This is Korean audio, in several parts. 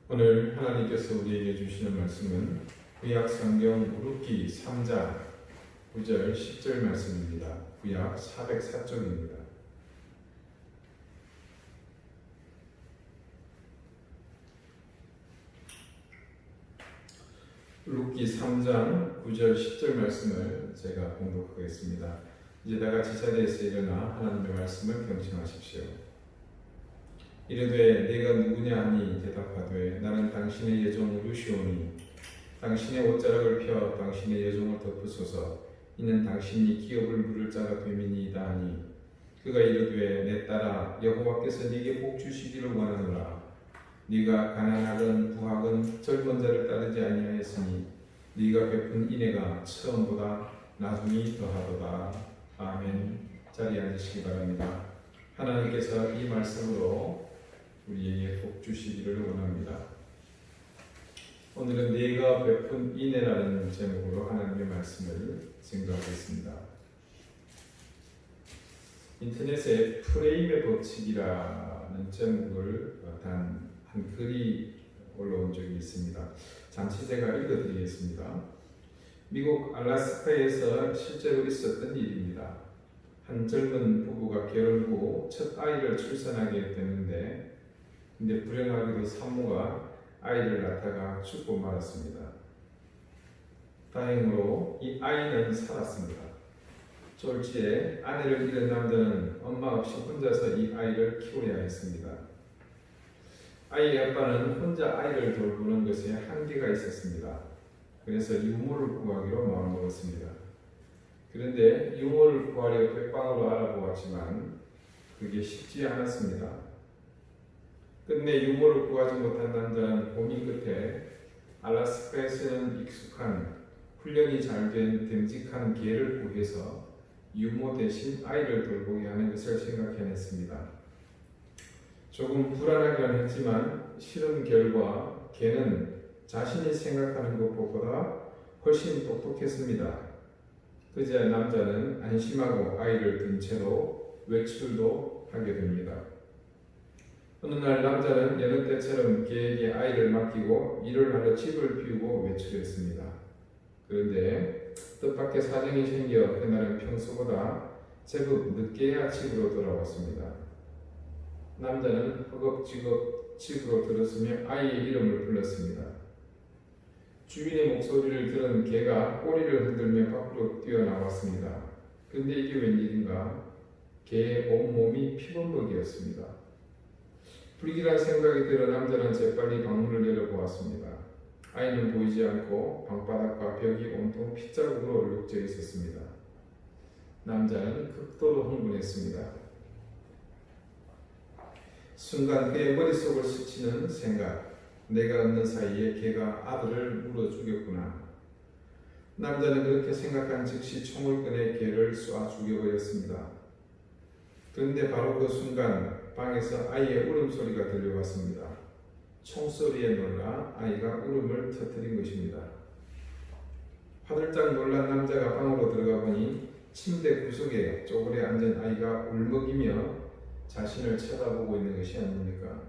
오늘 하나님께서 우리에게 주시는 말씀은 구약 성경 룻기 3장 9절 10절 말씀입니다. 구약 404쪽입니다. 룻기 3장 9절 10절 말씀을 제가 봉독하겠습니다. 이제 다 같이 자리에서 일어나 하나님의 말씀을 경청하십시오. 이르되 네가 누구냐 하니 대답하되 나는 당신의 예종 루시오니 당신의 옷자락을 펴 당신의 예종을 덮으소서 이는 당신이 기업을 물을 자가 됨이니이다 하니 그가 이르되 내 딸아 여호와께서 네게 복 주시기를 원하노라 네가 가난하건 부하건 젊은 자를 따르지 아니하였으니 네가 베푼 인애가 처음보다 나중이 더하도다. 아멘. 자리에 앉으시기 바랍니다. 하나님께서 이 말씀으로 우리에게 복 주시기를 원합니다. 오늘은 네가 베푼 인애라는 제목으로 하나님의 말씀을 증거하겠습니다. 인터넷에 프레임의 법칙이라는 제목을 단 한 글이 올라온 적이 있습니다. 잠시 제가 읽어드리겠습니다. 미국 알래스카에서 실제로 있었던 일입니다. 한 젊은 부부가 결혼 후 첫 아이를 출산하게 되는데 근데 불행하게도 산모가 아이를 낳다가 죽고 말았습니다. 다행으로 이 아이는 살았습니다. 졸지에 아내를 잃은 남자는 엄마 없이 혼자서 이 아이를 키워야 했습니다. 아이의 아빠는 혼자 아이를 돌보는 것에 한계가 있었습니다. 그래서 유모를 구하기로 마음먹었습니다. 그런데 유모를 구하려 백방으로 알아보았지만 그게 쉽지 않았습니다. 끝내 유모를 구하지 못한 남자는 고민 끝에 알래스카에서는 익숙한 훈련이 잘 된 듬직한 개를 구해서 유모 대신 아이를 돌보게 하는 것을 생각해냈습니다. 조금 불안하긴 했지만 실험 결과 개는 자신이 생각하는 것보다 훨씬 똑똑했습니다. 그제야 남자는 안심하고 아이를 든 채로 외출도 하게 됩니다. 어느 날 남자는 여느 때처럼 개에게 아이를 맡기고 일을 하러 집을 비우고 외출했습니다. 그런데 뜻밖의 사정이 생겨 그날은 평소보다 제법 늦게야 집으로 돌아왔습니다. 남자는 허겁지겁 집으로 들어서며 아이의 이름을 불렀습니다. 주인의 목소리를 들은 개가 꼬리를 흔들며 밖으로 뛰어나왔습니다. 그런데 이게 웬일인가? 개의 온몸이 피범벅이었습니다. 불길한 생각이 들어 남자는 재빨리 방문을 열어보았습니다. 아이는 보이지 않고 방바닥과 벽이 온통 핏자국으로 얼룩져 있었습니다. 남자는 극도로 흥분했습니다. 순간 그의 머릿속을 스치는 생각, 내가 없는 사이에 개가 아들을 물어 죽였구나. 남자는 그렇게 생각한 즉시 총을 꺼내 개를 쏴 죽여버렸습니다. 그런데 바로 그 순간 방에서 아이의 울음소리가 들려왔습니다. 총소리에 놀라 아이가 울음을 터뜨린 것입니다. 화들짝 놀란 남자가 방으로 들어가 보니 침대 구석에 쪼그려 앉은 아이가 울먹이며 자신을 쳐다보고 있는 것이 아닙니까?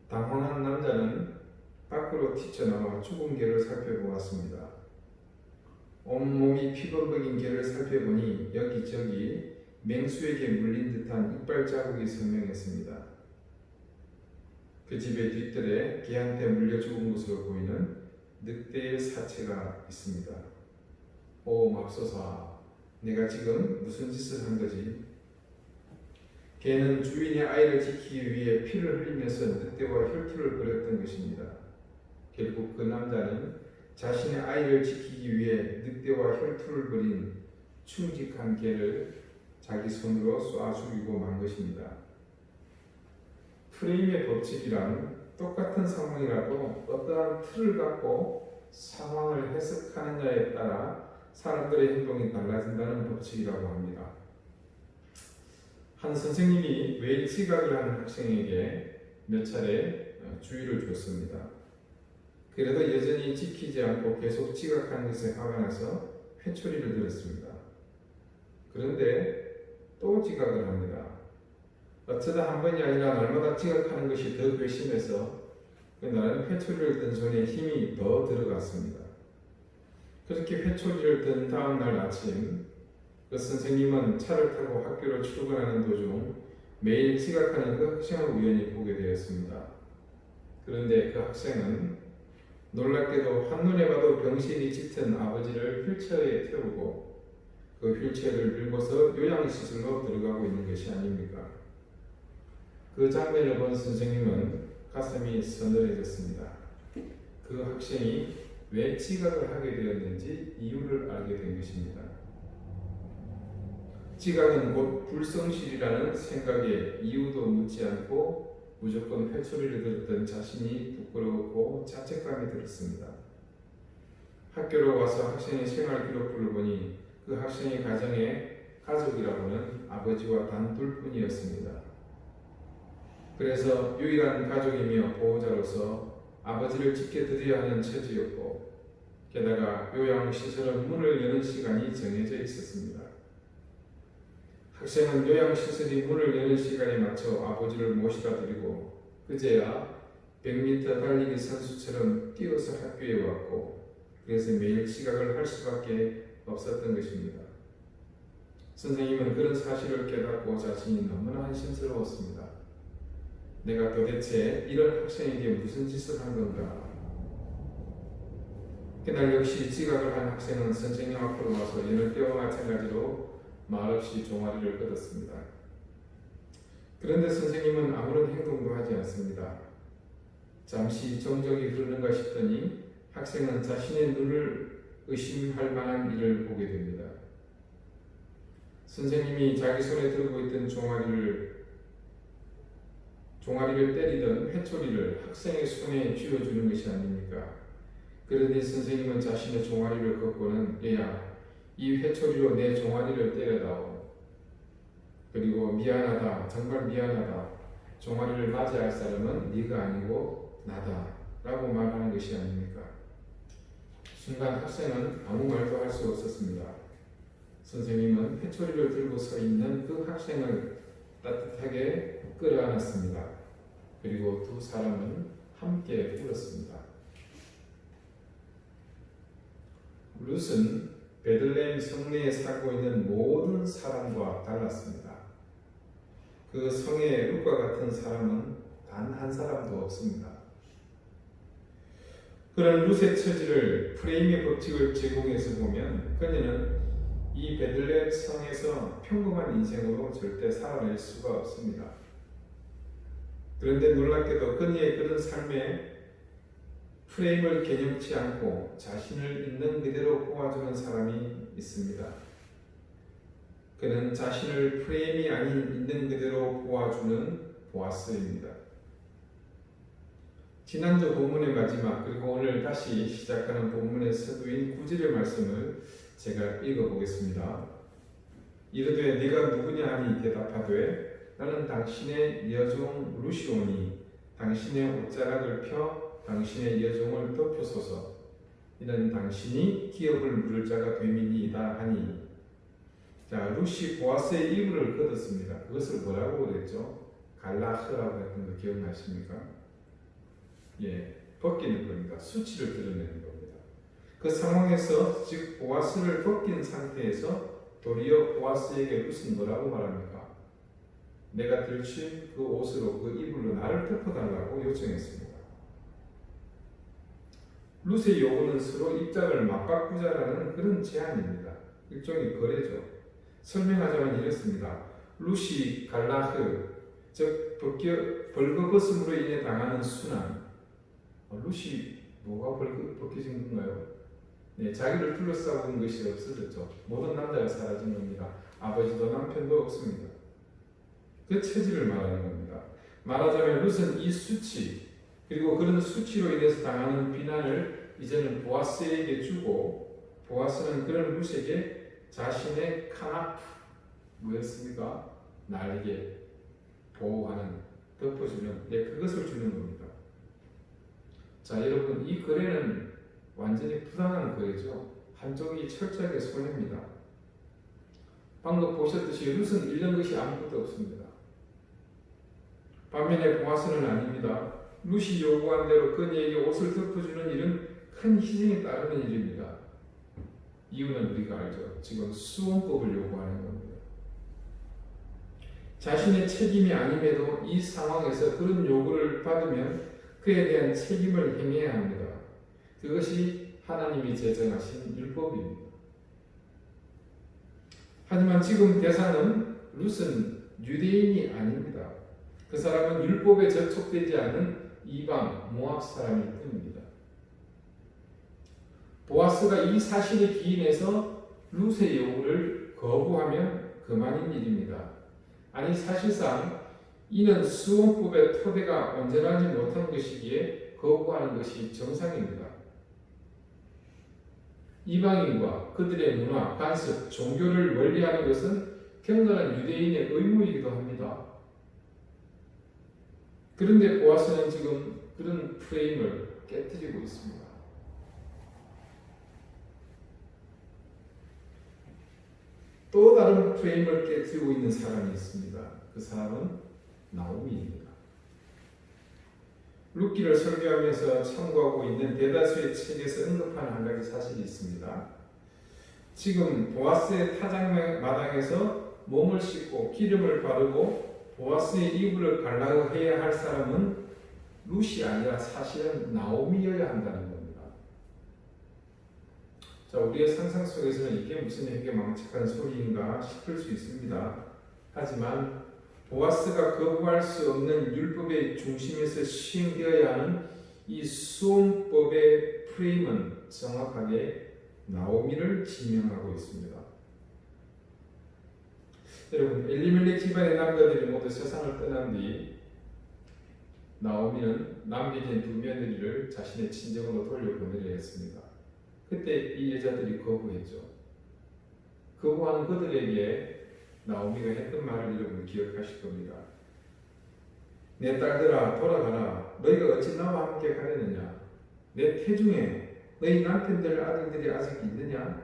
당황한 남자는 밖으로 튀쳐나와 죽은 개를 살펴보았습니다. 온몸이 피범벅인 개를 살펴보니 여기저기 맹수에게 물린 듯한 이빨 자국이 선명했습니다. 그 집의 뒤뜰에 개한테 물려 죽은 것으로 보이는 늑대의 사체가 있습니다. 오 맙소사, 내가 지금 무슨 짓을 한 거지? 개는 주인의 아이를 지키기 위해 피를 흘리면서 늑대와 혈투를 벌였던 것입니다. 결국 그 남자는 자신의 아이를 지키기 위해 늑대와 혈투를 벌인 충직한 개를 자기 손으로 쏴 죽이고 만 것입니다. 프레임의 법칙이란 똑같은 상황이라도 어떠한 틀을 갖고 상황을 해석하느냐에 따라 사람들의 행동이 달라진다는 법칙이라고 합니다. 한 선생님이 매일 지각을 하는 학생에게 몇 차례 주의를 줬습니다. 그래도 여전히 지키지 않고 계속 지각하는 것에 화가 나서 회초리를 들었습니다. 그런데 또 지각을 합니다. 어쩌다 한 번이 아니라 날마다 지각하는 것이 더 괘씸해서 그날은 회초리를 든 손에 힘이 더 들어갔습니다. 그렇게 회초리를 든 다음 날 아침 그 선생님은 차를 타고 학교로 출근하는 도중 매일 지각하는 그 학생을 우연히 보게 되었습니다. 그런데 그 학생은 놀랍게도 한눈에 봐도 병실이 짙은 아버지를 휠체어에 태우고 그 휠체어를 밀고서 요양시설로 들어가고 있는 것이 아닙니까? 그 장면을 본 선생님은 가슴이 서늘해졌습니다. 그 학생이 왜 지각을 하게 되었는지 이유를 알게 된 것입니다. 지각은 곧 불성실이라는 생각에 이유도 묻지 않고 무조건 회초리를 들었던 자신이 부끄러웠고 자책감이 들었습니다. 학교로 와서 학생의 생활 기록부를 보니 그 학생의 가정의 가족이라고는 아버지와 단 둘뿐이었습니다. 그래서 유일한 가족이며 보호자로서 아버지를 지켜드려야 하는 처지였고 게다가 요양시설은 문을 여는 시간이 정해져 있었습니다. 학생은 요양시설이 문을 여는 시간에 맞춰 아버지를 모시다 드리고 그제야 100m 달리기 선수처럼 뛰어서 학교에 왔고 그래서 매일 지각을 할 수밖에 없었던 것입니다. 선생님은 그런 사실을 깨닫고 자신이 너무나 한심스러웠습니다. 내가 도대체 이런 학생에게 무슨 짓을 한 건가? 그날 역시 지각을 한 학생은 선생님 앞으로 와서 여느 때와 마찬가지로 말없이 종아리를 끄덕습니다. 그런데 선생님은 아무런 행동도 하지 않습니다. 잠시 정적이 흐르는가 싶더니 학생은 자신의 눈을 의심할 만한 일을 보게 됩니다. 선생님이 자기 손에 들고 있던 종아리를 때리던 회초리를 학생의 손에 쥐어주는 것이 아닙니까? 그러니 선생님은 자신의 종아리를 걷고는 얘야, 이 회초리로 내 종아리를 때려다오. 그리고 미안하다, 정말 미안하다. 종아리를 맞이할 사람은 네가 아니고 나다 라고 말하는 것이 아닙니까? 순간 학생은 아무 말도 할 수 없었습니다. 선생님은 회초리를 들고 서 있는 그 학생을 따뜻하게 끌어안았습니다. 그리고 두 사람은 함께 울었습니다. 룻은 베들레헴 성내에 살고 있는 모든 사람과 달랐습니다. 그 성에 룻과 같은 사람은 단 한 사람도 없습니다. 그런 룻의 처지를 프레임의 법칙을 제공해서 보면 그녀는 이 베들레헴 성에서 평범한 인생으로 절대 살아낼 수가 없습니다. 그런데 놀랍게도 그녀의 그런 삶에 프레임을 개념치 않고 자신을 있는 그대로 보아주는 사람이 있습니다. 그는 자신을 프레임이 아닌 있는 그대로 보아주는 보아스입니다. 지난주 본문의 마지막 그리고 오늘 다시 시작하는 본문의 서두인 9절의 말씀을 제가 읽어보겠습니다. 이르되 네가 누구냐 하니 대답하되 나는 당신의 여종 루시오니 당신의 옷자락을 펴 당신의 여종을 덮으소서 이는 당신이 기업을 물을 자가 됨이니이다 하니. 자, 룻이 보아스의 이불을 걷었습니다. 그것을 뭐라고 그랬죠? 갈라흐라고 했던 거 기억나십니까? 예, 벗기는 겁니다. 수치를 드러내는 겁니다. 그 상황에서 즉 보아스를 벗긴 상태에서 도리어 보아스에게 룻은 뭐라고 말합니까? 내가 들친 그 옷으로 그 이불로 나를 덮어달라고 요청했습니다. 룻의 요구는 서로 입장을 맞바꾸자라는 그런 제안입니다. 일종의 거래죠. 설명하자면 이렇습니다. 룻이 갈라흐, 즉 벌거벗음으로 인해 당하는 순환. 룻이 뭐가 벗겨진 건가요? 네, 자기를 둘러싸고 것이 없어졌죠. 모든 남자가 사라진 겁니다. 아버지도 남편도 없습니다. 그 처지를 말하는 겁니다. 말하자면 룻은 이 수치 그리고 그런 수치로 인해서 당하는 비난을 이제는 보아스에게 주고 보아스는 그런 룻에게 자신의 카나프 뭐였습니까? 날개 보호하는 덮어주는 그것을 주는 겁니다. 자, 여러분 이 거래는 완전히 부당한 거래죠. 한쪽이 철저하게 손해입니다. 방금 보셨듯이 룻은 잃는 것이 아무것도 없습니다. 반면에 보아스는 아닙니다. 룻이 요구한 대로 그녀에게 옷을 덮어주는 일은 큰 희생이 따르는 일입니다. 이유는 우리가 알죠. 지금 수원법을 요구하는 겁니다. 자신의 책임이 아님에도 이 상황에서 그런 요구를 받으면 그에 대한 책임을 행해야 합니다. 그것이 하나님이 제정하신 율법입니다. 하지만 지금 대상은 룻은 유대인이 아닙니다. 그 사람은 율법에 접촉되지 않은 이방 모압 사람일 뿐입니다. 보아스가 이 사실에 기인해서 룻의 요구를 거부하면 그만인 일입니다. 아니 사실상 이는 수원법의 토대가 온전하지 못한 것이기에 거부하는 것이 정상입니다. 이방인과 그들의 문화, 관습, 종교를 멀리하는 것은 경건한 유대인의 의무이기도 합니다. 그런데 보아스는 지금 그런 프레임을 깨뜨리고 있습니다. 또 다른 프레임을 깨뜨리고 있는 사람이 있습니다. 그 사람은 나오미입니다. 룻기를 설교하면서 참고하고 있는 대다수의 책에서 언급하는 한 가지 사실이 있습니다. 지금 보아스의 타작마당에서 몸을 씻고 기름을 바르고 보아스의 이불을 갈라고 해야 할 사람은 룻이 아니라 사실은 나오미여야 한다는 겁니다. 자, 우리의 상상 속에서는 이게 무슨 해괴망측한 소리인가 싶을 수 있습니다. 하지만 보아스가 거부할 수 없는 율법의 중심에서 시행되어야 하는 이 수원법의 프레임은 정확하게 나오미를 지명하고 있습니다. 여러분, 엘리멜렉 집안의 남자들이 모두 세상을 떠난 뒤 나오미는 남겨진 두 며느리를 자신의 친정으로 돌려보내려 했습니다. 그때 이 여자들이 거부했죠. 거부하는 그들에게 나오미가 했던 말을 여러분 기억하실 겁니다. 내 딸들아 돌아가라. 너희가 어찌 나와 함께 가려느냐? 내 태중에 너희 남편들 아들들이 아직 있느냐?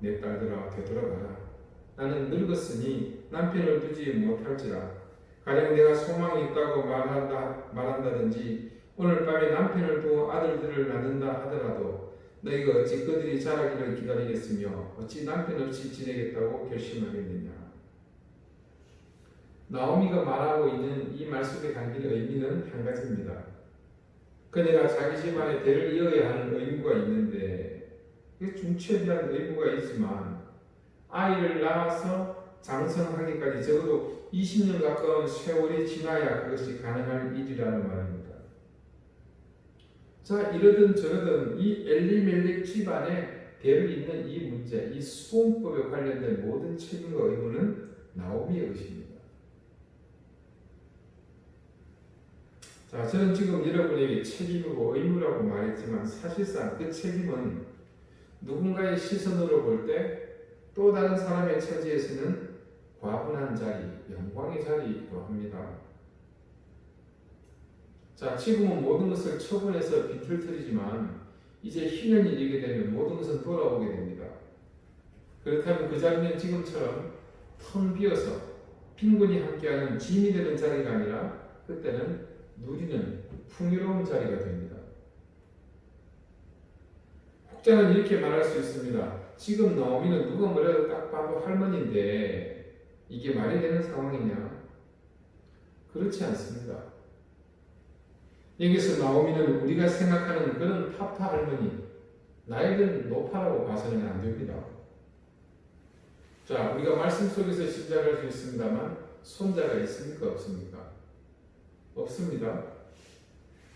내 딸들아 되돌아가라. 나는 늙었으니 남편을 두지 못할지라. 가령 내가 소망이 있다고 말한다든지 오늘 밤에 남편을 두어 아들들을 낳는다 하더라도 너희가 어찌 그들이 자라기를 기다리겠으며 어찌 남편 없이 지내겠다고 결심하겠느냐? 나오미가 말하고 있는 이 말 속에 담긴 의미는 한 가지입니다. 그녀가 자기 집안의 대를 이어야 하는 의무가 있는데 중추에 대한 의무가 있지만 아이를 낳아서 장성하기까지 적어도 20년 가까운 세월이 지나야 그것이 가능한 일이라는 말입니다. 자, 이러든 저러든 이 엘리멜렉 집안에 대를 잇는 이 문제, 이 수원법에 관련된 모든 책임과 의무는 나오미의 것입니다. 자, 저는 지금 여러분에게 책임이고 의무라고 말했지만 사실상 그 책임은 누군가의 시선으로 볼 때 또 다른 사람의 처지에서는 과분한 자리, 영광의 자리이기도 합니다. 자, 지금은 모든 것을 처분해서 비틀거리지만 이제 희년이 이르게 되면 모든 것은 돌아오게 됩니다. 그렇다면 그 자리는 지금처럼 텅 비어서 빈곤이 함께하는 짐이 되는 자리가 아니라 그때는 누리는 풍요로운 자리가 됩니다. 혹자는 이렇게 말할 수 있습니다. 지금 나오미는 누가 뭐래도 딱 봐도 할머니인데 이게 말이 되는 상황이냐? 그렇지 않습니다. 여기서 나오미는 우리가 생각하는 그런 파파 할머니, 나이든 노파라고 봐서는 안 됩니다. 자, 우리가 말씀 속에서 시작할 수 있습니다만 손자가 있습니까? 없습니까? 없습니다.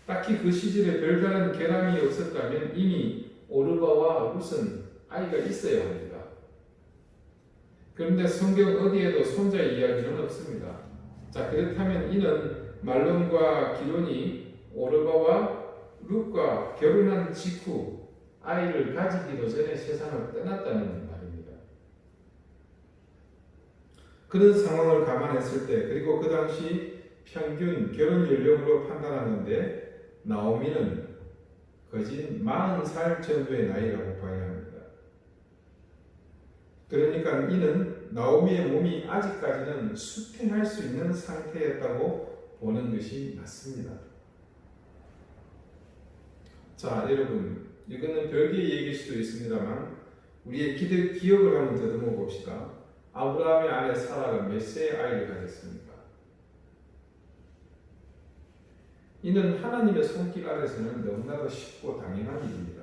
딱히 그 시절에 별다른 결함이 없었다면 이미 오르바와 룻은 아이가 있어야 합니다. 그런데 성경 어디에도 손자의 이야기는 없습니다. 자, 그렇다면 이는 말론과 기론이 오르바와 룻과 결혼한 직후 아이를 가지기도 전에 세상을 떠났다는 말입니다. 그런 상황을 감안했을 때 그리고 그 당시 평균 결혼 연령으로 판단하는데 나오미는 거진 40살 정도의 나이라고 봐야 합니다. 그러니까 이는 나오미의 몸이 아직까지는 수행할 수 있는 상태였다고 보는 것이 맞습니다. 자, 여러분, 이거는 별개의 얘기일 수도 있습니다만 우리의 기억을 한번 더듬어 봅시다. 아브라함의 아내 사라가 몇 세의 아이를 가졌습니까? 이는 하나님의 손길 아래서는 너무나도 쉽고 당연한 일입니다.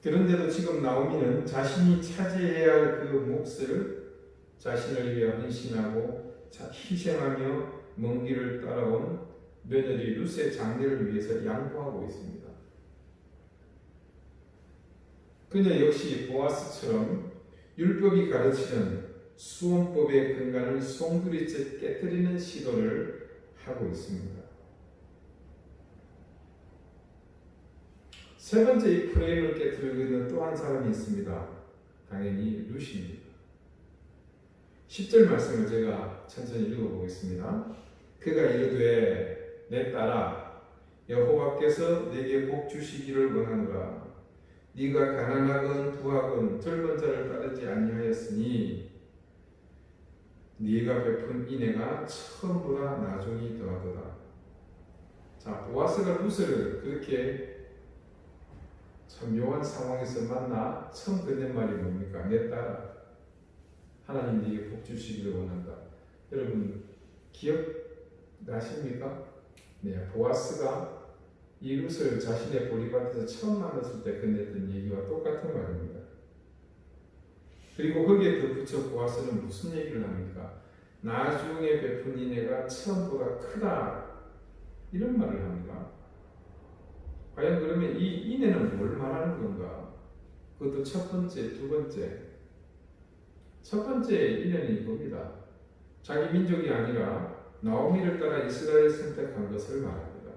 그런데도 지금 나오미는 자신이 차지해야 할 그 몫을 자신을 위해 헌신하고 희생하며 먼 길을 따라온 며느리 룻의 장례를 위해서 양보하고 있습니다. 그녀 역시 보아스처럼 율법이 가르치는 수원법의 근간을 송두리째 깨뜨리는 시도를 하고 있습니다. 세 번째 이 프레임을 깨뜨리고 있는 또 한 사람이 있습니다. 당연히 룻입니다. 10절 말씀을 제가 천천히 읽어보겠습니다. 그가 이르되 내 딸아 여호와께서 내게 복 주시기를 원하노라. 네가 가난하건 부하건 젊은 자를 따르지 아니하였으니 네가 베푼 인애가 처음보다 나중이 더하도다. 자, 보아스가 룻을 그렇게 참 묘한 상황에서 만나 처음 건넨 말이 뭡니까? 내 딸아 하나님 네게 복 주시기를 원한다. 여러분 기억나십니까? 네, 보아스가 이 룻을 자신의 보리밭에서 처음 만났을 때 건넸던 얘기와 똑같은 말입니다. 그리고 거기에 덧붙여 보아스는 무슨 얘기를 합니까? 나중에 베푼 인애가 처음보다 크다 이런 말을 합니다. 과연 그러면 이 인애는 뭘 말하는 건가? 그것도 첫 번째, 두 번째. 첫 번째 인애는 이겁니다. 자기 민족이 아니라 나오미를 따라 이스라엘을 선택한 것을 말합니다.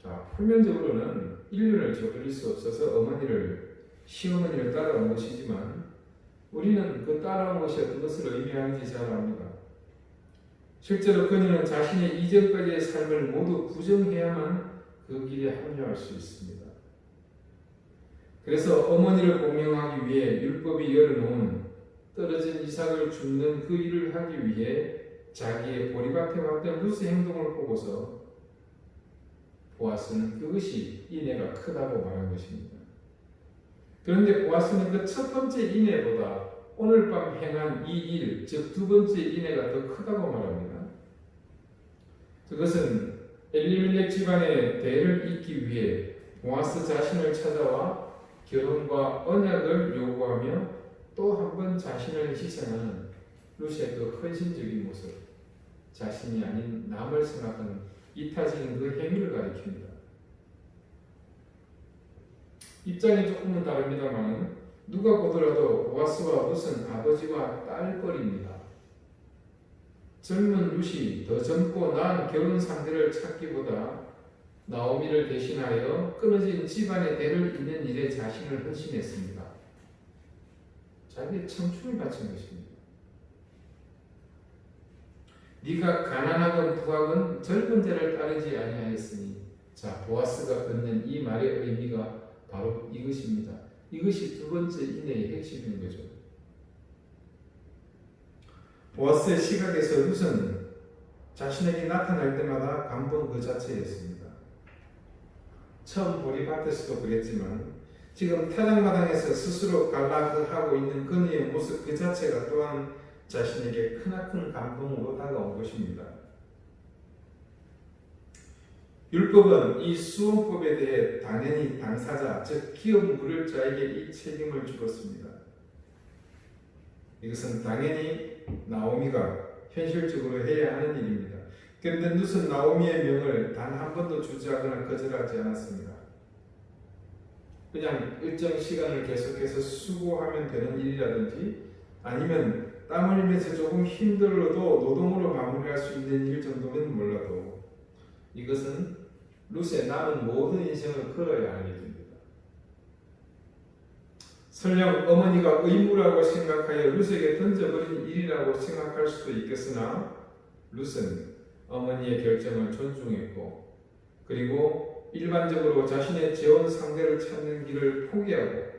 자, 표면적으로는 인륜을 저버릴 수 없어서 시어머니를 따라온 것이지만 우리는 그 따라온 것이 어떤 것을 의미하는지 잘 압니다. 실제로 그녀는 자신의 이전까지의 삶을 모두 부정해야만 그 길에 합류할 수 있습니다. 그래서 어머니를 공경하기 위해 율법이 열어놓은 떨어진 이삭을 줍는 그 일을 하기 위해 자기의 보리밭에 왔던 룻의 행동을 보고서 보아스는 그것이 인애가 크다고 말한 것입니다. 그런데 보아스는 그 첫 번째 인애보다 오늘 밤 행한 이 일, 즉 두 번째 인애가 더 크다고 말합니다. 그것은 엘리멜렉 집안의 대를 잇기 위해 보아스 자신을 찾아와 결혼과 언약을 요구하며 또 한 번 자신을 희생하는 룻의 그 헌신적인 모습, 자신이 아닌 남을 생각하는 이타적인 그 행위를 가리킵니다. 입장이 조금은 다릅니다만 누가 보더라도 보아스와 룻은 아버지와 딸뻘입니다. 젊은 룻이 더 젊고 나은 결혼 상대를 찾기보다 나오미를 대신하여 끊어진 집안의 대를 잇는 일에 자신을 헌신했습니다. 자기의 청춘을 바친 것입니다. 네가 가난하건 부하건 젊은 자를 따르지 아니하였으니, 자, 보아스가 건넨 이 말의 의미가 바로 이것입니다. 이것이 두 번째 인애의 핵심인 거죠. 보아스의 시각에서 룻은 자신에게 나타날 때마다 감동 그 자체였습니다. 처음 보리밭에서도 그랬지만 지금 타작마당에서 스스로 갈라하고 있는 그녀의 모습 그 자체가 또한 자신에게 크나큰 감동으로 다가온 것입니다. 율법은 이 수원법에 대해 당연히 당사자, 즉 기업 물을 자에게 이 책임을 주었습니다. 이것은 당연히 나오미가 현실적으로 해야 하는 일입니다. 그런데 룻은 나오미의 명을 단 한 번도 주저하거나 거절하지 않았습니다. 그냥 일정 시간을 계속해서 수고하면 되는 일이라든지 아니면 땀 흘리면서 조금 힘들어도 노동으로 마무리할 수 있는 일 정도는 몰라도 이것은 룻의 남은 모든 인생을 걸어야 할 일입니다. 설령 어머니가 의무라고 생각하여 룻에게 던져버린 일이라고 생각할 수도 있겠으나 룻은 어머니의 결정을 존중했고 그리고 일반적으로 자신의 재혼 상대를 찾는 길을 포기하고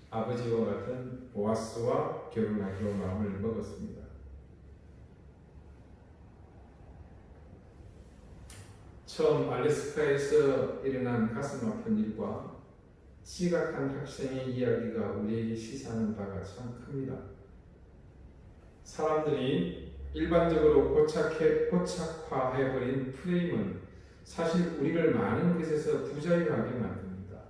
아버지와 같은 보아스와 결혼하기로 마음을 먹었습니다. 처음 알래스카에서 일어난 가슴 아픈 일과 지각한 학생의 이야기가 우리에게 시사하는 바가 참 큽니다. 사람들이 일반적으로 고착화해버린 프레임은 사실 우리를 많은 것에서 부자유하게 만듭니다.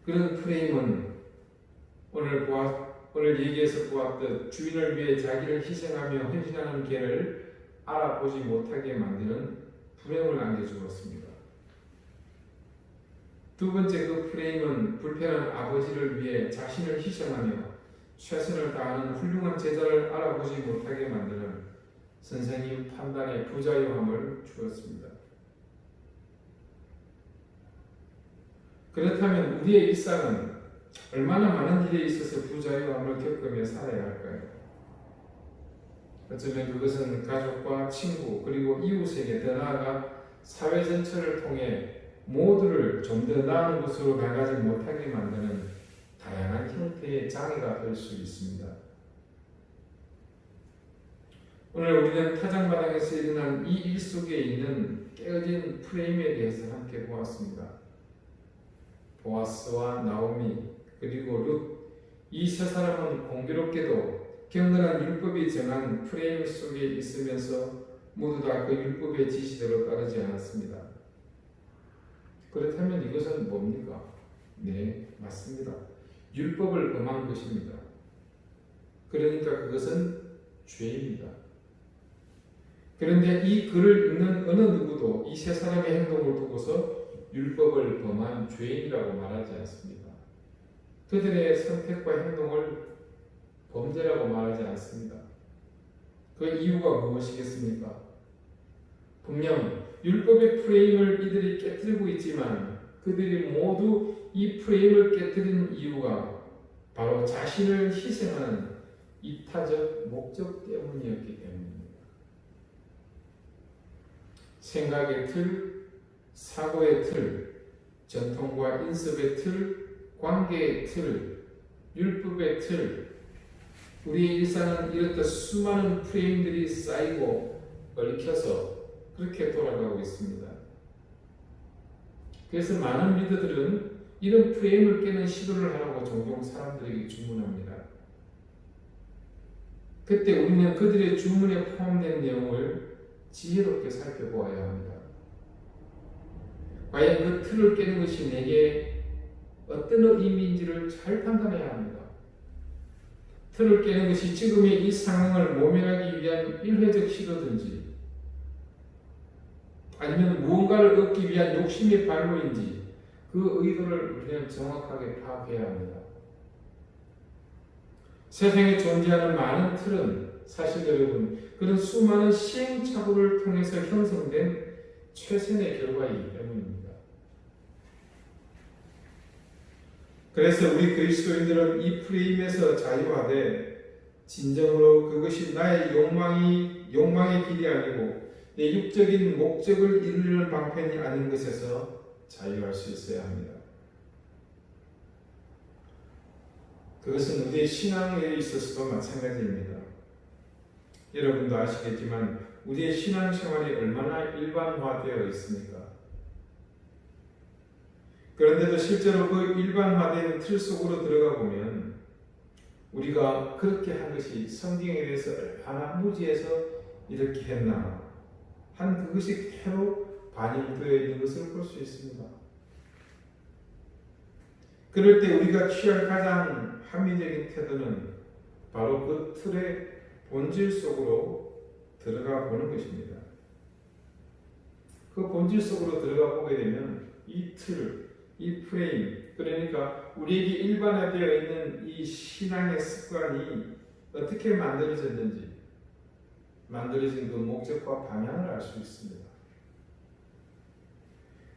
그런 프레임은 오늘 얘기에서 보았듯 주인을 위해 자기를 희생하며 헌신하는 개를 알아보지 못하게 만드는 불행을 안겨주었습니다. 두 번째 그 프레임은 불편한 아버지를 위해 자신을 희생하며 최선을 다하는 훌륭한 제자를 알아보지 못하게 만드는 선생님 판단의 부자유함을 주었습니다. 그렇다면 우리의 일상은 얼마나 많은 일에 있어서 부자유함을 겪으며 살아야 할까요? 어쩌면 그것은 가족과 친구 그리고 이웃에게 더 나아가 사회 전체를 통해 모두를 좀 더 나은 곳으로 나가지 못하게 만드는 다양한 형태의 장애가 될 수 있습니다. 오늘 우리는 타장마당에서 일어난 이 일 속에 있는 깨어진 프레임에 대해서 함께 보았습니다. 보아스와 나오미 그리고 룻 이 세 사람은 공교롭게도 경건한 율법이 정한 프레임 속에 있으면서 모두 다 그 율법의 지시대로 따르지 않았습니다. 그렇다면 이것은 뭡니까? 네, 맞습니다. 율법을 범한 것입니다. 그러니까 그것은 죄입니다. 그런데 이 글을 읽는 어느 누구도 이 세 사람의 행동을 두고서 율법을 범한 죄인이라고 말하지 않습니다. 그들의 선택과 행동을 범죄라고 말하지 않습니다. 그 이유가 무엇이겠습니까? 분명 율법의 프레임을 이들이 깨뜨리고 있지만 그들이 모두 이 프레임을 깨뜨린 이유가 바로 자신을 희생하는 이타적 목적 때문이었기 때문입니다. 생각의 틀, 사고의 틀, 전통과 인습의 틀, 관계의 틀, 율법의 틀, 우리의 일상은 이렇듯 수많은 프레임들이 쌓이고 얽혀서 그렇게 돌아가고 있습니다. 그래서 많은 리더들은 이런 프레임을 깨는 시도를 하라고 종종 사람들에게 주문합니다. 그때 우리는 그들의 주문에 포함된 내용을 지혜롭게 살펴보아야 합니다. 과연 그 틀을 깨는 것이 내게 어떤 의미인지를 잘 판단해야 합니다. 틀을 깨는 것이 지금의 이 상황을 모면하기 위한 일회적 시도든지 아니면 무언가를 얻기 위한 욕심의 발로인지 그 의도를 우리는 정확하게 파악해야 합니다. 세상에 존재하는 많은 틀은 사실 여러분 그런 수많은 시행착오를 통해서 형성된 최선의 결과이기 때문입니다. 그래서 우리 그리스도인들은 이 프레임에서 자유하되 진정으로 그것이 나의 욕망의 길이 아니고 내 육적인 목적을 이루려는 방편이 아닌 것에서 자유할 수 있어야 합니다. 그것은 우리의 신앙에 있어서도 마찬가지입니다. 여러분도 아시겠지만 우리의 신앙생활이 얼마나 일반화되어 있습니까? 그런데도 실제로 그 일반화된 틀 속으로 들어가 보면 우리가 그렇게 한 것이 성경에 대해서 얼마나 무지해서 이렇게 했나 한 그것이 그대로 반영되어 있는 것을 볼 수 있습니다. 그럴 때 우리가 취할 가장 합리적인 태도는 바로 그 틀의 본질 속으로 들어가 보는 것입니다. 그 본질 속으로 들어가 보게 되면 이 틀, 이 프레임, 그러니까 우리에게 일반화되어 있는 이 신앙의 습관이 어떻게 만들어진 그 목적과 방향을 알 수 있습니다.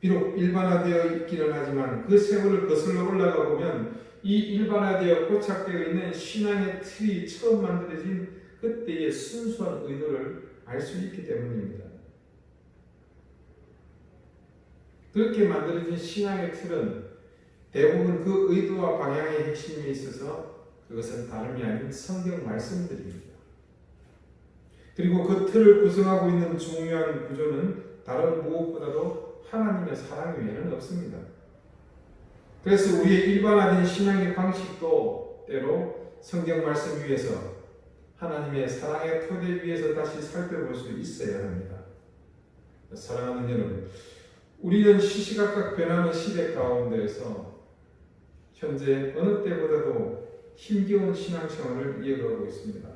비록 일반화되어 있기는 하지만 그 세월을 거슬러 올라가 보면 이 일반화되어 고착되어 있는 신앙의 틀이 처음 만들어진 그때의 순수한 의도를 알 수 있기 때문입니다. 그렇게 만들어진 신앙의 틀은 대부분 그 의도와 방향의 핵심에 있어서 그것은 다름이 아닌 성경 말씀들입니다. 그리고 그 틀을 구성하고 있는 중요한 구조는 다른 무엇보다도 하나님의 사랑 외에는 없습니다. 그래서 우리의 일반화된 신앙의 방식도 때로 성경 말씀 위에서 하나님의 사랑의 토대 위에서 다시 살펴볼 수 있어야 합니다. 사랑하는 여러분, 우리는 시시각각 변하는 시대 가운데에서 현재 어느 때보다도 힘겨운 신앙생활을 이어가고 있습니다.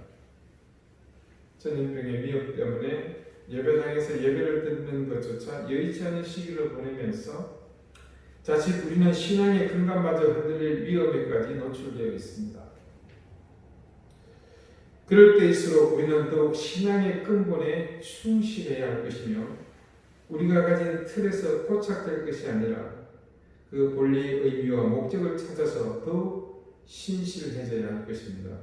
전염병의 위협 때문에 예배당에서 예배를 듣는 것조차 여의치 않은 시기를 보내면서 자칫 우리는 신앙의 근간마저 흔들릴 위험에까지 노출되어 있습니다. 그럴 때일수록 우리는 더욱 신앙의 근본에 충실해야 할 것이며 우리가 가진 틀에서 고착될 것이 아니라 그 본래의 의미와 목적을 찾아서 더욱 신실해져야 할 것입니다.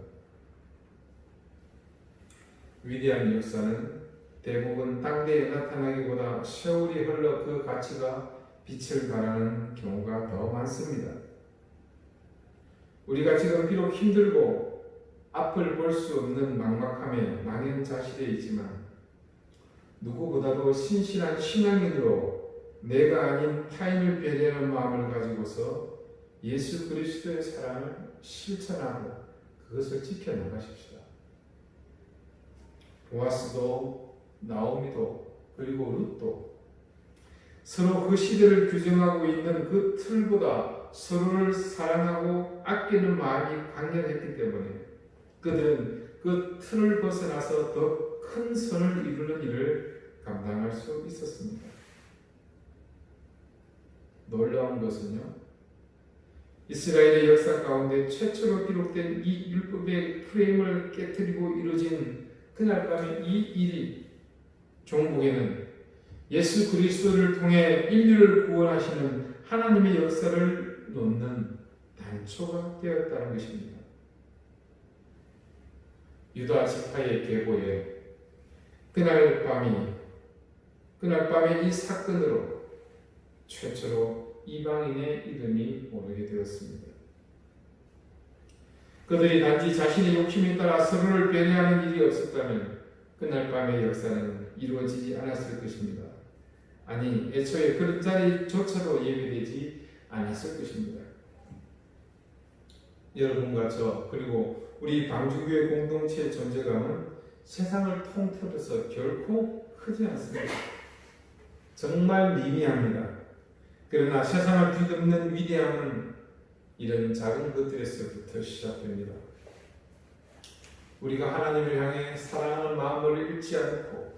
위대한 역사는 대부분 당대에 나타나기보다 세월이 흘러 그 가치가 빛을 발하는 경우가 더 많습니다. 우리가 지금 비록 힘들고 앞을 볼 수 없는 막막함에 망연자실해 있지만 누구보다도 신실한 신앙인으로 내가 아닌 타인을 배려하는 마음을 가지고서 예수 그리스도의 사랑을 실천하고 그것을 지켜나가십시다. 보아스도 나오미도 그리고 룻도 서로 그 시대를 규정하고 있는 그 틀보다 서로를 사랑하고 아끼는 마음이 강렬했기 때문에 그들은 그 틀을 벗어나서 더 큰 선을 이루는 일을 감당할 수 있었습니다. 놀라운 것은요, 이스라엘의 역사 가운데 최초로 기록된 이 율법의 프레임을 깨뜨리고 이루어진 그날 밤의 이 일이 종복에는 예수 그리스도를 통해 인류를 구원하시는 하나님의 역사를 놓는 단초가 되었다는 것입니다. 유다 지파의 계보에 그날 밤의 이 사건으로 최초로 이방인의 이름이 오르게 되었습니다. 그들이 단지 자신의 욕심에 따라 서로를 배려하는 일이 없었다면 그날 밤의 역사는 이루어지지 않았을 것입니다. 아니, 애초에 그런 자리조차도 예배되지 않았을 것입니다. 여러분과 저 그리고 우리 방주교회 공동체의 존재감은 세상을 통틀어서 결코 크지 않습니다. 정말 미미합니다. 그러나 세상을 뒤덮는 위대함은 이런 작은 것들에서부터 시작됩니다. 우리가 하나님을 향해 사랑하는 마음을 잃지 않고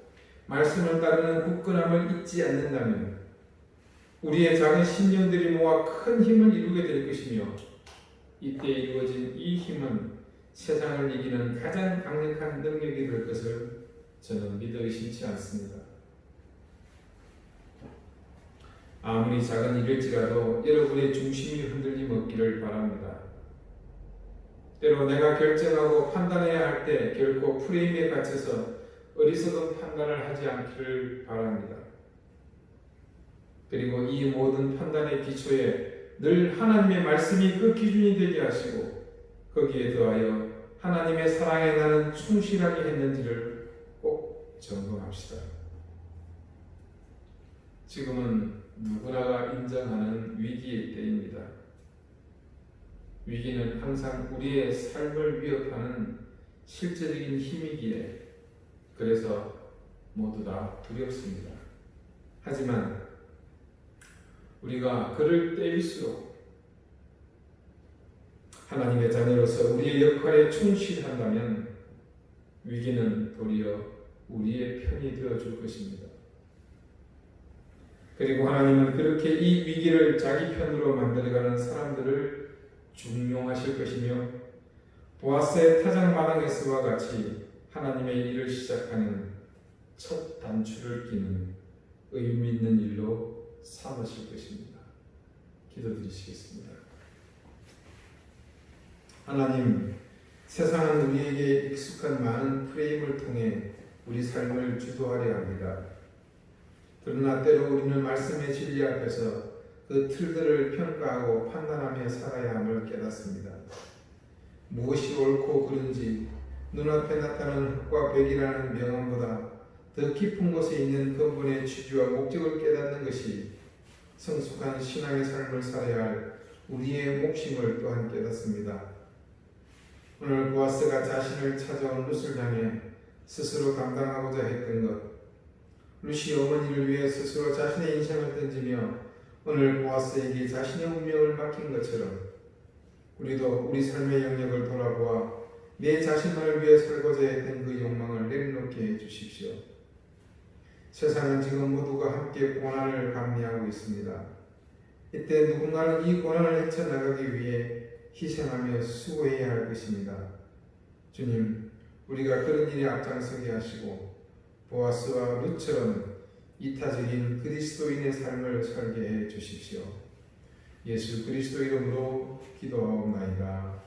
말씀을 따르는 굳건함을 잊지 않는다면 우리의 작은 신령들이 모아 큰 힘을 이루게 될 것이며 이때 이루어진 이 힘은 세상을 이기는 가장 강력한 능력이 될 것을 저는 믿어 의심치 않습니다. 아무리 작은 일일지라도 여러분의 중심이 흔들림 없기를 바랍니다. 때로 내가 결정하고 판단해야 할 때 결코 프레임에 갇혀서 어리석은 판단을 하지 않기를 바랍니다. 그리고 이 모든 판단의 기초에 늘 하나님의 말씀이 그 기준이 되게 하시고 거기에 더하여 하나님의 사랑에 나는 충실하게 했는지를 꼭 점검합시다. 지금은 누구나가 인정하는 위기의 때입니다. 위기는 항상 우리의 삶을 위협하는 실제적인 힘이기에 그래서 모두 다 두렵습니다. 하지만 우리가 그럴 때일수록 하나님의 자녀로서 우리의 역할에 충실한다면 위기는 도리어 우리의 편이 되어줄 것입니다. 그리고 하나님은 그렇게 이 위기를 자기 편으로 만들어가는 사람들을 중용하실 것이며 보아스의 타작마당에서와 같이 하나님의 일을 시작하는 첫 단추를 끼는 의미 있는 일로 삼으실 것입니다. 기도드리시겠습니다. 하나님, 세상은 우리에게 익숙한 많은 프레임을 통해 우리 삶을 주도하려 합니다. 그러나 때로 우리는 말씀의 진리 앞에서 그 틀들을 평가하고 판단하며 살아야 함을 깨닫습니다. 무엇이 옳고 그른지, 눈앞에 나타나는 흙과 벽이라는 명암보다 더 깊은 곳에 있는 근본의 취지와 목적을 깨닫는 것이 성숙한 신앙의 삶을 살아야 할 우리의 몫임을 또한 깨닫습니다. 오늘 보아스가 자신을 찾아온 룻을 향해 스스로 감당하고자 했던 것, 룻이 어머니를 위해 스스로 자신의 인생을 던지며 오늘 보아스에게 자신의 운명을 맡긴 것처럼 우리도 우리 삶의 영역을 돌아보아 내 자신만을 위해 살고자 했던 그 욕망을 내려놓게 해주십시오. 세상은 지금 모두가 함께 고난을 감내하고 있습니다. 이때 누군가는 이 고난을 헤쳐나가기 위해 희생하며 수고해야 할 것입니다. 주님, 우리가 그런 일에 앞장서게 하시고 보아스와 룻처럼 이타적인 그리스도인의 삶을 살게 해 주십시오. 예수 그리스도 이름으로 기도하옵나이다.